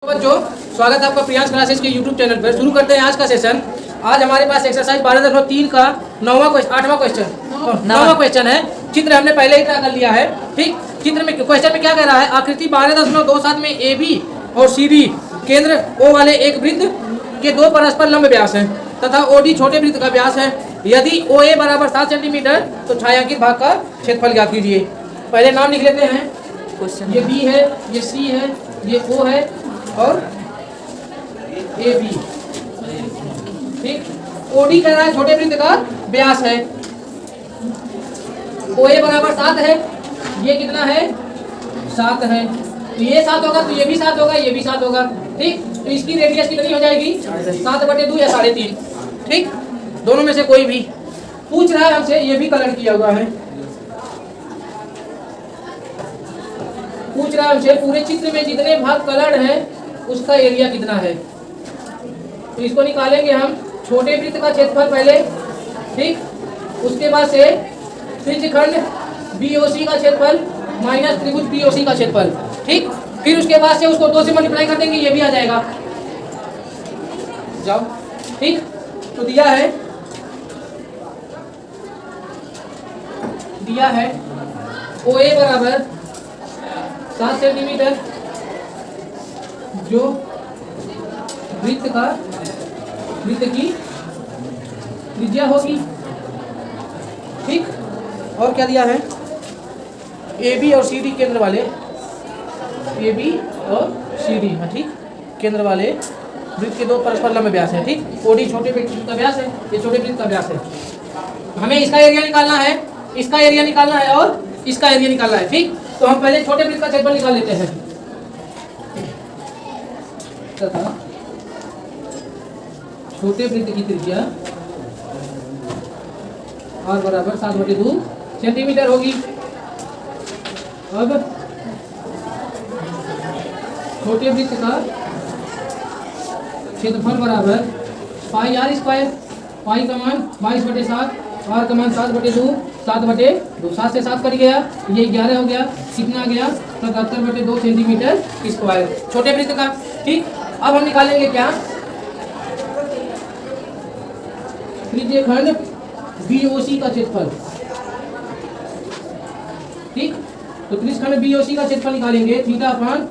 बच्चों, स्वागत है आपका प्रियांश क्लासेस के यूट्यूब चैनल पर। शुरू करते हैं आज का सेशन। आज हमारे पास एक्सरसाइज 12.3 का 8वां क्वेश्चन है। चित्र हमने पहले ही क्या कर लिया है। ठीक, चित्र में क्वेश्चन में क्या कह रहा है, आकृति 12.27 में ए बी और सी डी केंद्र ओ वाले एक वृत्त के दो परस्पर लंब व्यास हैं तथा ओ डी छोटे वृत्त का व्यास है। यदि ओ ए बराबर 7 सेंटीमीटर तो छायांकित भाग का क्षेत्रफल ज्ञात कीजिए। पहले नाम लिख लेते हैं। ये बी है, ये सी है, ये ओ है और ए बी। ठीक, ओडी कह रहा है छोटे वृत्त का व्यास है। ओ ए बराबर 7 है, ये कितना है 7 है, तो ये 7 होगा तो ये भी 7 होगा, ये भी 7 होगा। ठीक, तो इसकी रेडियस कितनी हो जाएगी 7/2 या 3.5। ठीक, दोनों में से कोई भी। पूछ रहा है हमसे, ये भी कलर किया हुआ है। पूछ रहा है हमसे पूरे चित्र में जितने भाग कलर्ड है उसका एरिया कितना है। तो इसको निकालेंगे हम। छोटे वृत्त का क्षेत्रफल पहले, ठीक, उसके बाद से त्रिज्यखंड बीओसी का क्षेत्रफल माइनस त्रिभुज बीओसी का क्षेत्रफल। ठीक, फिर उसके बाद से उसको 2 से मल्टीप्लाई कर देंगे, ये भी आ जाएगा। जाओ। ठीक, तो दिया है ओ ए बराबर 7 सेंटीमीटर जो वृत्त की त्रिज्या होगी। ठीक, और क्या दिया है, ए बी और सी डी केंद्र वाले, ए बी और सी डी, ठीक, केंद्र वाले वृत्त के दो परस्पर लंब व्यास है। ठीक, ओडी छोटे वृत्त का व्यास है, ये छोटे वृत्त का व्यास है। हमें इसका एरिया निकालना है, इसका एरिया निकालना है और इसका एरिया निकालना है। ठीक, तो हम पहले छोटे वृत्त का क्षेत्रफल निकाल लेते हैं तथा छोटे वृत्त की त्रिज्या r बराबर 7/2 सेंटीमीटर होगी। अब छोटे वृत्त का क्षेत्रफल बराबर पाई r स्क्वायर, पाई का मान 22/7, r का मान 7/2, 7/2, 7 से 7 कट गया, ये 11 हो गया, कितना गया 77/2 सेंटीमीटर स्क्वायर छोटे वृत्त का। ठीक, अब हम निकालेंगे क्या, त्रिज्यखंड बीओसी का क्षेत्रफल। ठीक, तो त्रिज्यखंड बीओसी का क्षेत्रफल निकालेंगे। थीटा अपान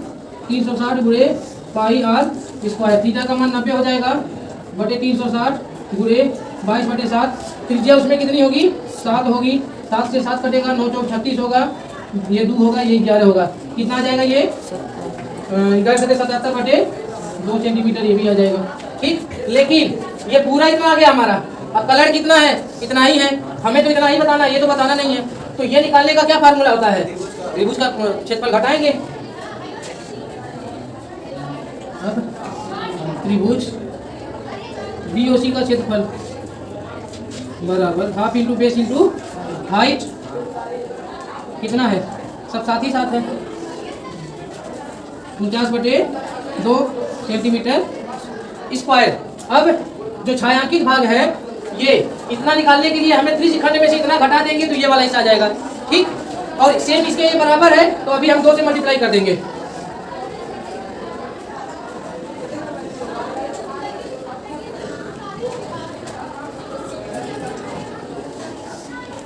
360 गुणे पाई r स्क्वायर। थीटा का मान 90 हो जाएगा बटे 360 गुणे 22/7। त्रिज्या उसमें कितनी होगी 7 होगी, 7 से 7 कटेगा, 9 चौक 36 होगा, ये 2 होगा, ये 11 होगा, कितना आ जाएगा ये 77/2 सेंटीमीटर, ये भी आ जाएगा। ठीक, लेकिन ये पूरा इतना आ गया हमारा। अब कलर कितना है, इतना ही है, हमें तो इतना ही बताना है, ये तो बताना नहीं है। तो ये निकालने का क्या फार्मूला होता है, त्रिभुज का क्षेत्रफल घटाएंगे। अब त्रिभुज बीओसी का क्षेत्रफल बराबर half into base into height, कितना है, सब साथ ही साथ है, 49/2 सेंटीमीटर स्क्वायर। अब जो छायांकित भाग है, ये इतना निकालने के लिए हमें त्रिज्यखंड में से इतना घटा देंगे तो ये वाला हिस्सा आ जाएगा। ठीक, और सेम इसके ये बराबर है तो अभी हम 2 से मल्टीप्लाई कर देंगे।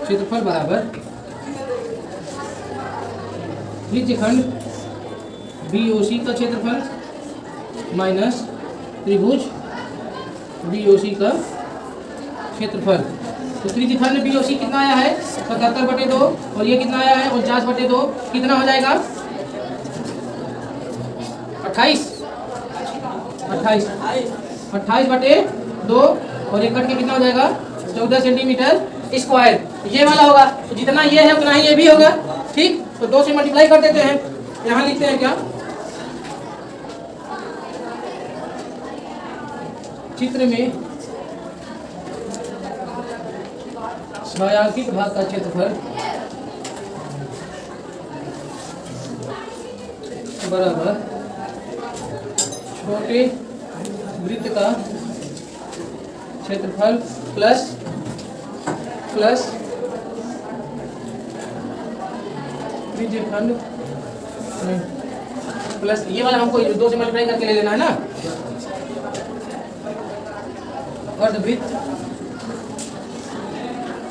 क्षेत्रफल बराबर त्रिज्यखंड बीओसी का क्षेत्रफल माइनस त्रिभुज बीओसी का क्षेत्रफल। तो त्रिज्यखंड बीओसी कितना आया है 77/2 और ये कितना आया है 49/2, कितना हो जाएगा 28/2 और एक कट के कितना हो जाएगा 14 सेंटीमीटर स्क्वायर। ये वाला होगा, तो जितना ये है उतना ही ये भी होगा। ठीक, तो 2 से मल्टीप्लाई कर देते हैं। यहाँ लिखते हैं क्या, चित्र में छायांकित भाग का क्षेत्रफल बराबर छोटे वृत्त का क्षेत्रफल प्लस त्रिज्यखंड प्लस ये वाला हमको 2 से मल्टीप्लाई करके ले लेना है ना, अर्धवृत्त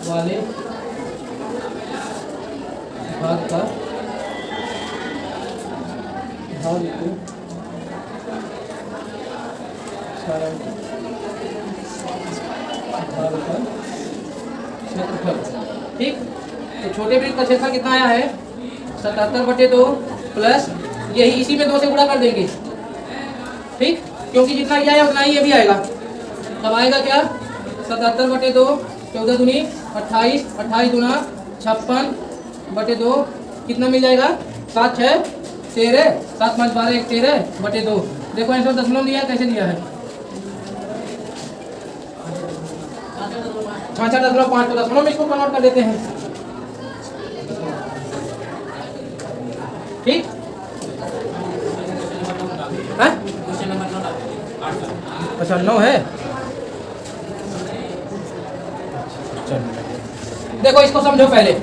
वाले भाग का भाग को भाग का क्षेत्रफल। ठीक, तो छोटे वृत्त का क्षेत्रफल कितना आया है 77/2 प्लस यही इसी में 2 से गुणा कर देंगे। ठीक, क्योंकि जितना ये आया उतना ही ये भी आएगा। तब आएगा क्या 77/2, 14 दूनी 28, 28 दूना 56/2, कितना मिल जाएगा 7 6 13, 7 5 12 1 13/2। देखो आंसर दशमलव दिया, कैसे दिया है 66.5 को दशमलव में इसको कन्वर्ट कर देते हैं। ठीक, अच्छा 9 है। देखो इसको समझो पहले,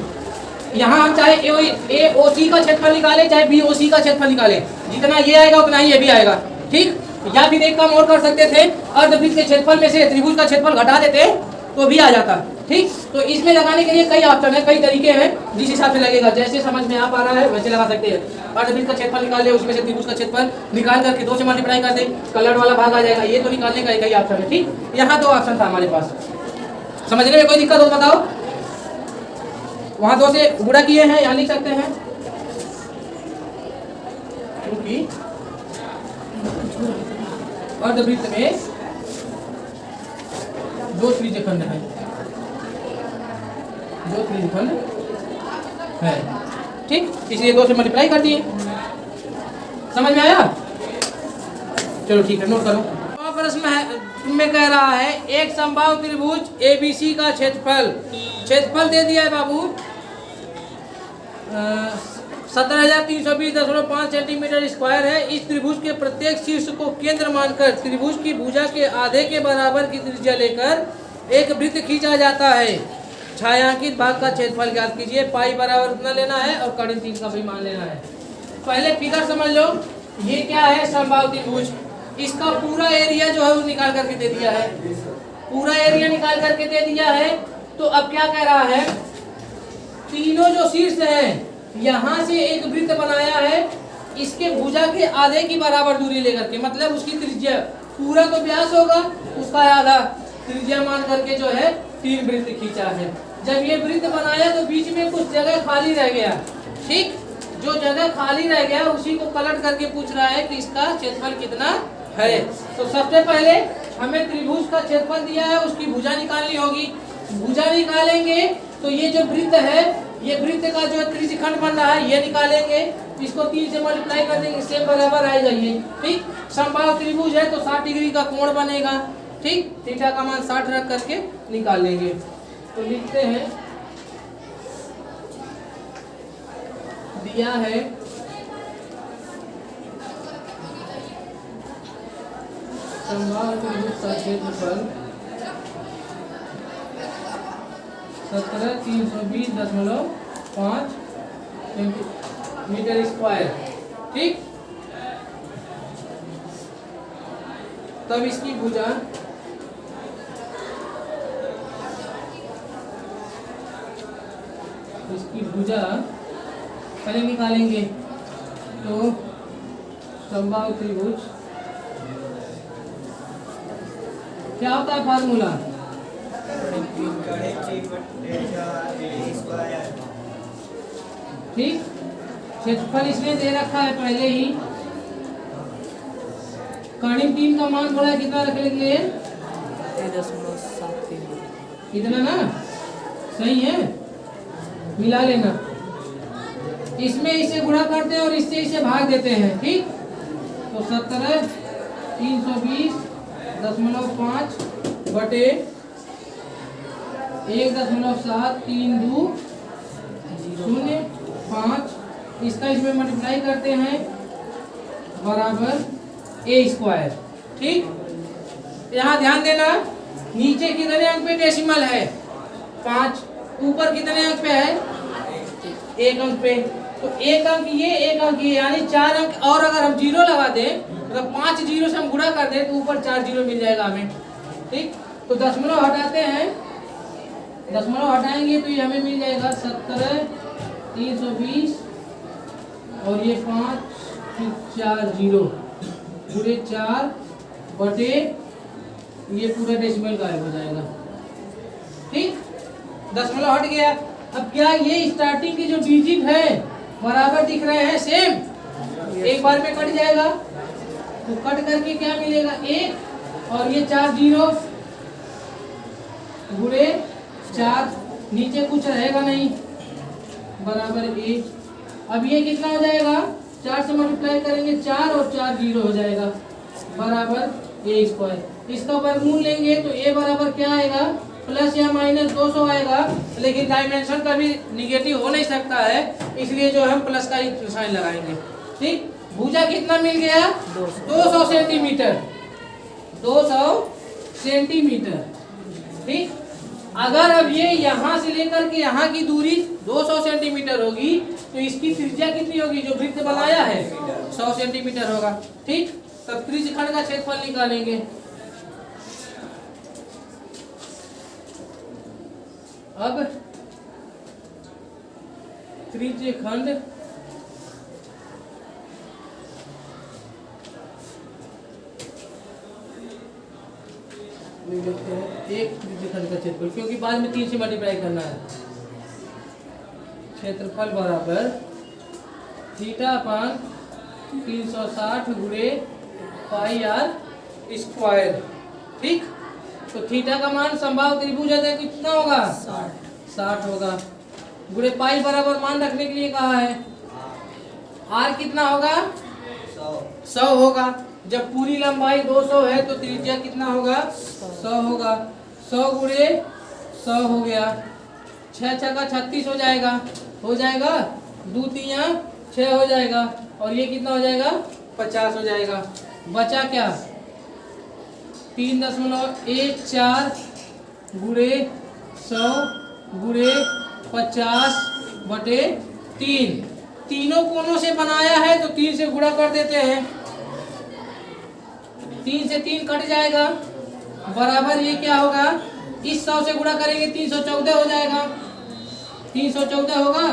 यहाँ हम चाहे ए ओ सी का क्षेत्रफल निकाले चाहे बी ओ सी का क्षेत्रफल निकाले, जितना ये आएगा उतना ही ये भी आएगा। ठीक, या फिर एक काम और कर सकते थे, अर्धवृत्त के क्षेत्रफल में से त्रिभुज का क्षेत्रफल घटा देते तो भी आ जाता। ठीक, तो इसमें लगाने के लिए कई ऑप्शन है, कई तरीके हैं, जिस हिसाब से लगेगा जैसे समझ में आ पा रहा है वैसे लगा सकते हैं। अर्धवृत्त का क्षेत्रफल निकाल ले, उसमें से त्रिभुज का क्षेत्रफल निकाल करके 2 से मल्टीप्लाई कर दे, कलर वाला भाग आ जाएगा। ये तो निकालने का कई ऑप्शन है। ठीक, यहाँ 2 ऑप्शन था हमारे पास, समझने में कोई दिक्कत हो बताओ। वहां 2 से गुणा किए हैं, यहाँ लिख सकते हैं क्योंकि अर्धवृत्त में 2 त्रिज्यखंड है, 2 त्रिज्यखंड है। ठीक, इसलिए 2 से मल्टीप्लाई कर दिए। समझ में आया? चलो ठीक है, नोट करो। प्रश्न में कह रहा है एक समबाहु त्रिभुज एबीसी का क्षेत्रफल दे दिया है बाबू 17,320.5 सेंटीमीटर स्क्वायर है। इस त्रिभुज के प्रत्येक शीर्ष को केंद्र मानकर त्रिभुज की भुजा के आधे के बराबर की त्रिज्या लेकर एक वृत्त खींचा जाता है। छायांकित भाग का क्षेत्रफल ज्ञात कीजिए। पाई बराबर उतना लेना है और कड़ी 3 का भी मान लेना है। पहले फिगर समझ लो, ये क्या है समबाहु त्रिभुज, इसका पूरा एरिया जो है वो निकाल करके दे दिया है, पूरा एरिया निकाल करके दे दिया है। तो अब क्या कह रहा है, तीनों जो शीर्ष हैं यहाँ से एक वृत्त बनाया है, इसके भुजा के आधे की बराबर दूरी लेकर के, मतलब उसकी त्रिज्या पूरा तो व्यास होगा, उसका आधा त्रिज्या मान करके जो है 3 वृत्त खींचा है। जब ये वृत्त बनाया तो बीच में कुछ जगह खाली रह गया। ठीक, जो जगह खाली रह गया उसी को पलट करके पूछ रहा है कि इसका क्षेत्रफल कितना है। तो सबसे पहले हमें त्रिभुज का क्षेत्रफल दिया है, उसकी भुजा निकालनी होगी। भुजा निकालेंगे तो ये जो वृत्त है, ये वृत्त का जो त्रिज्यखंड बन रहा है ये निकालेंगे, इसको 3 से मल्टीप्लाई कर देंगे, इससे बराबर आएगा ये। ठीक, समबाहु त्रिभुज है तो 60 डिग्री का कोण बनेगा। ठीक, थीटा का मान 60 रख करके निकाल लेंगे। तो लिखते हैं दिया है समबाहु त्रिभुज का क्षेत्रफल 17,320.5 सेंटीमीटर स्क्वायर। ठीक, तब इसकी भुजा पहले निकालेंगे। तो समबाहु त्रिभुज क्या होता है फार्मूला, ठीक, क्षेत्रफल इसने दे रखा है पहले ही, करीब 3 का मान थोड़ा कितना रख लेंगे 1.73, इतना ना सही है, मिला लेना। इसमें इसे गुणा करते हैं और इससे इसे भाग देते हैं। ठीक, तो 17,320.5 बटे 1.73205, इसका इसमें मल्टीप्लाई करते हैं बराबर a²। ठीक, यहाँ ध्यान देना, नीचे कितने अंक पे डेसिमल है 5, ऊपर कितने अंक पे है 1 अंक पे। तो एक अंक ये, एक अंक ये, यानी 4 अंक। और अगर हम जीरो लगा दें, मतलब 5 जीरो से हम गुणा कर दें तो ऊपर 4 जीरो मिल जाएगा हमें। ठीक, तो दशमलव हटाते हैं, दशमलव हटाएंगे तो ये हमें मिल जाएगा 70 320 और ये 5 फिर 4 जीरो पूरे 4 बटे ये पूरा डेसिमल गायब हो जाएगा। ठीक, दशमलव हट गया। अब क्या ये स्टार्टिंग के जो डिजिट है बराबर दिख रहे हैं, सेम, एक बार में कट जाएगा। तो कट करके क्या मिलेगा, 1 और ये 4 जीरो गुणे 4, नीचे कुछ रहेगा नहीं, बराबर 1। अब ये कितना हो जाएगा, 4 से मल्टीप्लाई करेंगे 4 और 4 जीरो हो जाएगा, बराबर a स्क्वायर। इसका वर्गमूल लेंगे तो a बराबर क्या आएगा, प्लस या माइनस 200 आएगा। लेकिन डायमेंशन का भी निगेटिव हो नहीं सकता है, इसलिए जो हम प्लस का ही साइन लगाएंगे। ठीक, भुजा कितना मिल गया, 200 सेंटीमीटर, 200 सेंटीमीटर। ठीक, अगर अब ये यहाँ से लेकर के यहाँ की दूरी 200 सेंटीमीटर होगी तो इसकी त्रिज्या कितनी होगी, जो वृत्त बनाया है 100 सेंटीमीटर होगा। ठीक, तब त्रिज्यखंड का क्षेत्रफल निकालेंगे। अब त्रिज्यखंड एक त्रिज्यखंड का क्षेत्रफल, क्योंकि बाद में 3 से मल्टीप्लाई करना है। क्षेत्रफल बराबर थीटा अपान 360 गुणे पाई आर स्क्वायर। ठीक, तो थीटा का मान समबाहु त्रिभुज है कितना होगा, 60 होगा, गुणे पाई बराबर मान रखने के लिए कहा है। आर कितना होगा, 100 होगा। जब पूरी लंबाई 200 है तो त्रिज्या कितना होगा, 100 होगा। 100 गुणे 100 हो गया, 6 का 36 हो जाएगा, 2 3 6 हो जाएगा, और ये कितना हो जाएगा, 50 हो जाएगा। बचा क्या, 3.14 गुणे 100 गुणे 50 बटे 3। तीनों कोनों से बनाया है तो 3 से गुणा कर देते हैं, 3 से 3 कट जाएगा, बराबर ये क्या होगा, इस 100 से गुणा करेंगे 314 हो जाएगा, 314 होगा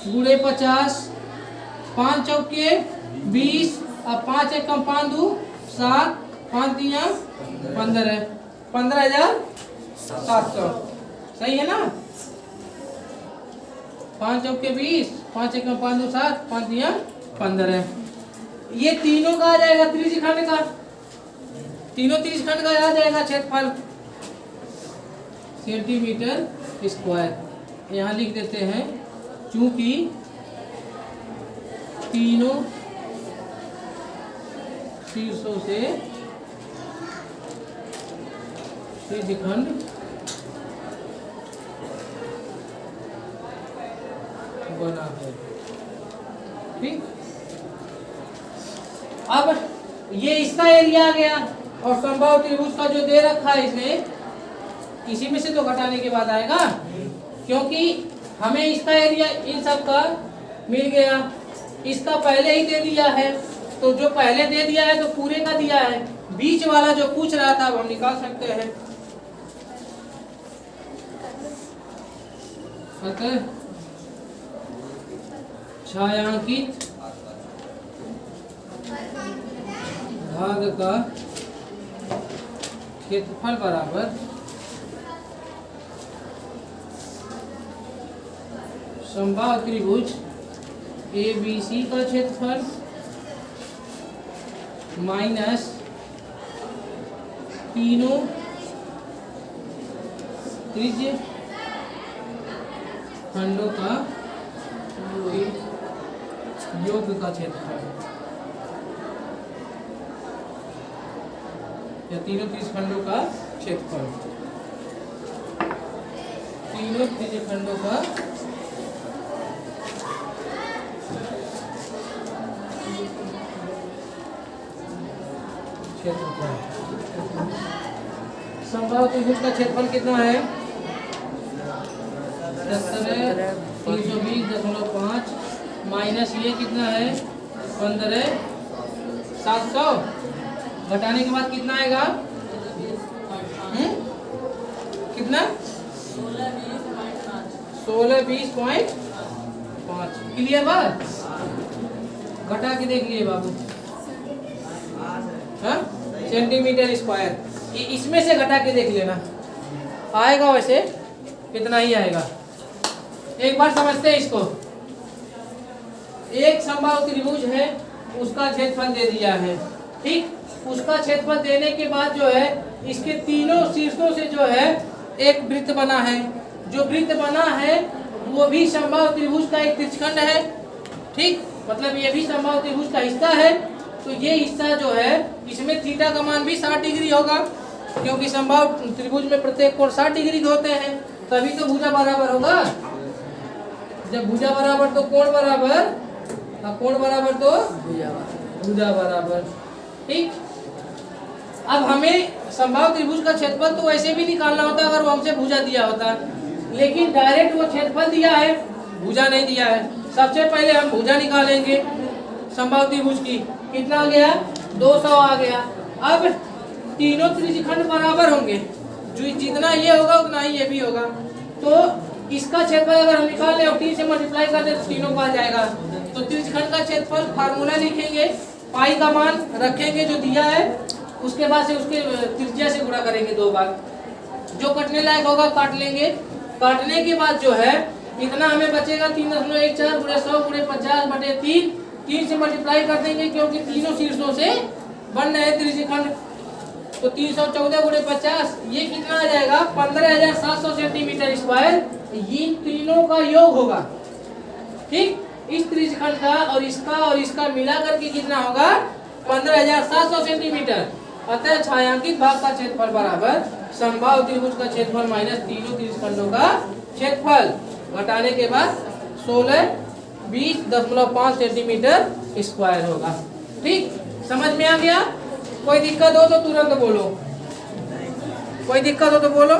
गुणे 50, 5 चौके 20 और 5 एक कम 5 2 7 5 3 15, 15,700। सही है ना, 5 चौके 20, 5 एक कम 5 2 7 5 3 15। ये तीनों का आ जाएगा त्रिज्यखंड का, तीनों त्रिज्यखंड का आ जाएगा क्षेत्रफल सेंटीमीटर स्क्वायर। यहाँ लिख देते हैं, चूंकि तीनों शीर्षों से त्रिज्यखंड बना है। ठीक, अब ये इसका एरिया आ गया और समबाहु त्रिभुज का जो दे रखा है इसने, इसी में से तो घटाने के बाद आएगा, क्योंकि हमें इसका एरिया इन सब का मिल गया, इसका पहले ही दे दिया है। तो जो पहले दे दिया है तो पूरे का दिया है, बीच वाला जो पूछ रहा था वो हम निकाल सकते हैं। अतः छायांकित भाग का क्षेत्रफल बराबर समबाहु त्रिभुज ABC का क्षेत्रफल माइनस तीनों त्रिज्य खंडों का योग का क्षेत्रफल, या तीनों त्रिज्यखंडों का क्षेत्रफल, तीनों त्रिज्यखंडों का क्षेत्रफल। समबाहु त्रिभुज का क्षेत्रफल कितना है, 320.5 माइनस ये कितना है 15,700 घटाने के बाद कितना आएगा कितना 1620.5 क्लियर बात। घटा के देख लिए बाबू हाँ सेंटीमीटर स्क्वायर इसमें से घटा के देख लेना आएगा वैसे कितना ही आएगा। एक बार समझते हैं इसको। एक समबाहु त्रिभुज है उसका क्षेत्रफल दे दिया है ठीक। उसका क्षेत्रफल देने के बाद जो है इसके तीनों शीर्षों से जो है एक वृत्त बना है। जो वृत्त बना है वो भी समबाहु त्रिभुज का एक त्रिज्यखंड है ठीक। मतलब ये भी समबाहु त्रिभुज का हिस्सा है। तो ये हिस्सा जो है इसमें थीटा का मान भी 60 डिग्री होगा क्योंकि समबाहु त्रिभुज में प्रत्येक कोण 60 डिग्री के होते हैं तभी तो भुजा बराबर होगा। जब भुजा बराबर तो कोण बराबर कोण बराबर तो भुजा बराबर ठीक। अब हमें समबाहु त्रिभुज का क्षेत्रफल तो वैसे भी निकालना होता अगर वो हमसे भुजा दिया होता लेकिन डायरेक्ट वो क्षेत्रफल दिया है भुजा नहीं दिया है। सबसे पहले हम भुजा निकालेंगे समबाहु त्रिभुज की कितना आ गया 200 आ गया। अब तीनों त्रिज्यखंड बराबर होंगे जो जितना ये होगा उतना ही ये भी होगा। तो इसका क्षेत्रफल अगर हम निकाल ले और 3 से मल्टीप्लाई कर दे तो तीनों का आ जाएगा। तो त्रिज्यखंड का क्षेत्रफल फार्मूला लिखेंगे पाई का मान रखेंगे जो दिया है उसके बाद से उसके त्रिज्या से गुणा करेंगे 2 बार। जो कटने लायक होगा काट लेंगे। काटने के बाद जो है इतना हमें बचेगा 3.14 गुणे 100 गुणे 50/3 3 से मल्टीप्लाई कर देंगे क्योंकि तीनों शीर्षों से बन रहे त्रिज्यखंड। तो 314 गुणे 50 ये कितना आ जाएगा 15,700 सेंटीमीटर स्क्वायर। इन तीनों का योग होगा ठीक। इस त्रिज्यखंड का और इसका मिला करके कितना होगा 15,700 सेंटीमीटर। अतः छायांकित भाग का क्षेत्रफल बराबर समबाहु त्रिभुज का क्षेत्रफल माइनस तीनों त्रिज्यखंडों का क्षेत्रफल घटाने के बाद 1620.5 सेंटीमीटर स्क्वायर होगा ठीक। समझ में आ गया। कोई दिक्कत हो तो तुरंत बोलो। कोई दिक्कत हो तो बोलो।